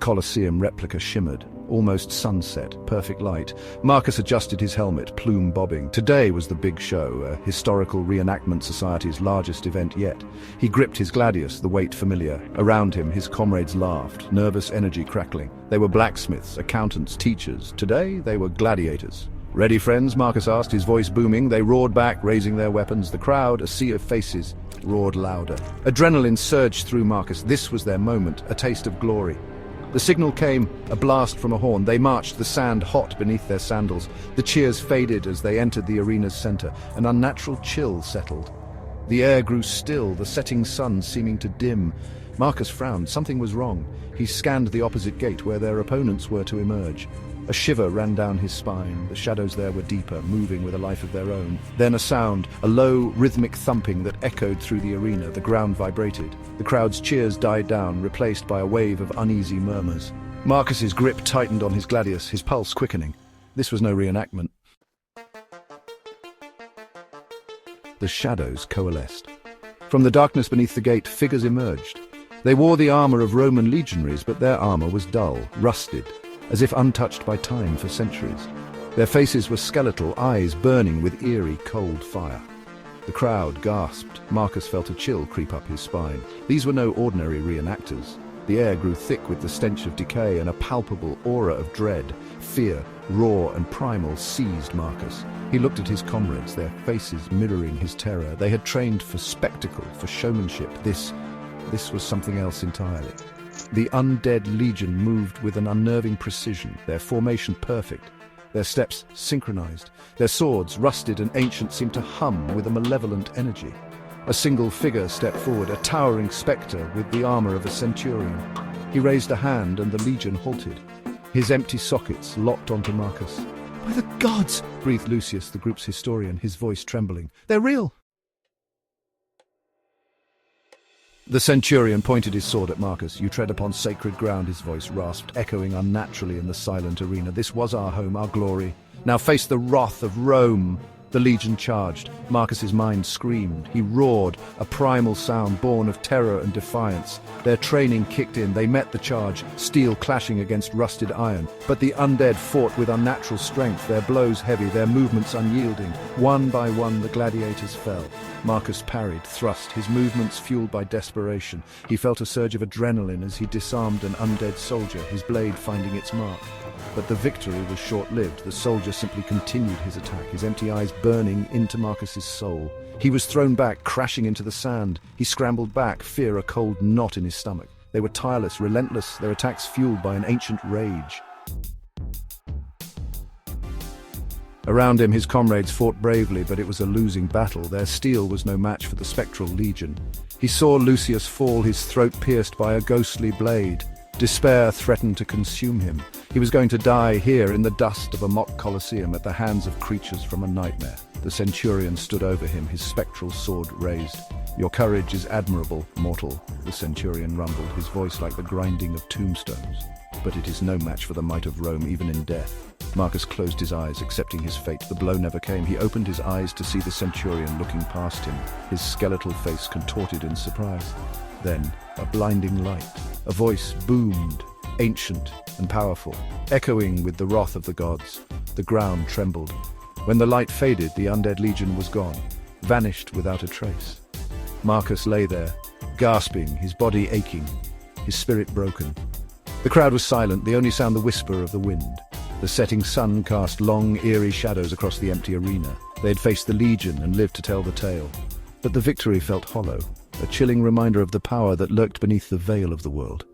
Colosseum replica shimmered, almost sunset, perfect light. Marcus adjusted his helmet, plume bobbing. Today was the big show, a historical reenactment society's largest event yet. He gripped his gladius, the weight familiar. Around him, his comrades laughed, nervous energy crackling. They were blacksmiths, accountants, teachers. Today, they were gladiators. "Ready, friends?" Marcus asked, his voice booming. They roared back, raising their weapons. The crowd, a sea of faces, roared louder. Adrenaline surged through Marcus. This was their moment, a taste of glory. The signal came, a blast from a horn. They marched, the sand hot beneath their sandals. The cheers faded as they entered the arena's center. An unnatural chill settled. The air grew still, the setting sun seeming to dim. Marcus frowned. Something was wrong. He scanned the opposite gate where their opponents were to emerge. A shiver ran down his spine. The shadows there were deeper, moving with a life of their own. Then a sound, a low, rhythmic thumping that echoed through the arena. The ground vibrated. The crowd's cheers died down, replaced by a wave of uneasy murmurs. Marcus's grip tightened on his gladius, his pulse quickening. This was no reenactment. The shadows coalesced. From the darkness beneath the gate, figures emerged. They wore the armor of Roman legionaries, but their armor was dull, rusted, as if untouched by time for centuries. Their faces were skeletal, eyes burning with eerie, cold fire. The crowd gasped. Marcus felt a chill creep up his spine. These were no ordinary reenactors. The air grew thick with the stench of decay, and a palpable aura of dread, fear, raw and primal seized Marcus. He looked at his comrades, their faces mirroring his terror. They had trained for spectacle, for showmanship. This was something else entirely. The Undead Legion moved with an unnerving precision, their formation perfect, their steps synchronized. Their swords, rusted and ancient, seemed to hum with a malevolent energy. A single figure stepped forward, a towering spectre with the armor of a centurion. He raised a hand and the legion halted. His empty sockets locked onto Marcus. "By the gods!" breathed Lucius, the group's historian, his voice trembling. "They're real!" The centurion pointed his sword at Marcus. "You tread upon sacred ground," his voice rasped, echoing unnaturally in the silent arena. "This was our home, our glory. Now face the wrath of Rome." The legion charged. Marcus's mind screamed. He roared, a primal sound born of terror and defiance. Their training kicked in. They met the charge, steel clashing against rusted iron. But the undead fought with unnatural strength, their blows heavy, their movements unyielding. One by one, the gladiators fell. Marcus parried, thrust, his movements fueled by desperation. He felt a surge of adrenaline as he disarmed an undead soldier, his blade finding its mark. But the victory was short-lived. The soldier simply continued his attack, his empty eyes burning into Marcus's soul. He was thrown back, crashing into the sand. He scrambled back, fear a cold knot in his stomach. They were tireless, relentless, their attacks fueled by an ancient rage. Around him, his comrades fought bravely, but it was a losing battle. Their steel was no match for the spectral legion. He saw Lucius fall, his throat pierced by a ghostly blade. Despair threatened to consume him. He was going to die here in the dust of a mock Colosseum at the hands of creatures from a nightmare. The centurion stood over him, his spectral sword raised. "Your courage is admirable, mortal," the centurion rumbled, his voice like the grinding of tombstones. "But it is no match for the might of Rome, even in death." Marcus closed his eyes, accepting his fate. The blow never came. He opened his eyes to see the centurion looking past him, his skeletal face contorted in surprise. Then, a blinding light. A voice boomed, ancient and powerful, echoing with the wrath of the gods. The ground trembled. When the light faded, the undead legion was gone, vanished without a trace. Marcus lay there, gasping, his body aching, his spirit broken. The crowd was silent, the only sound the whisper of the wind. The setting sun cast long, eerie shadows across the empty arena. They had faced the legion and lived to tell the tale. But the victory felt hollow, a chilling reminder of the power that lurked beneath the veil of the world.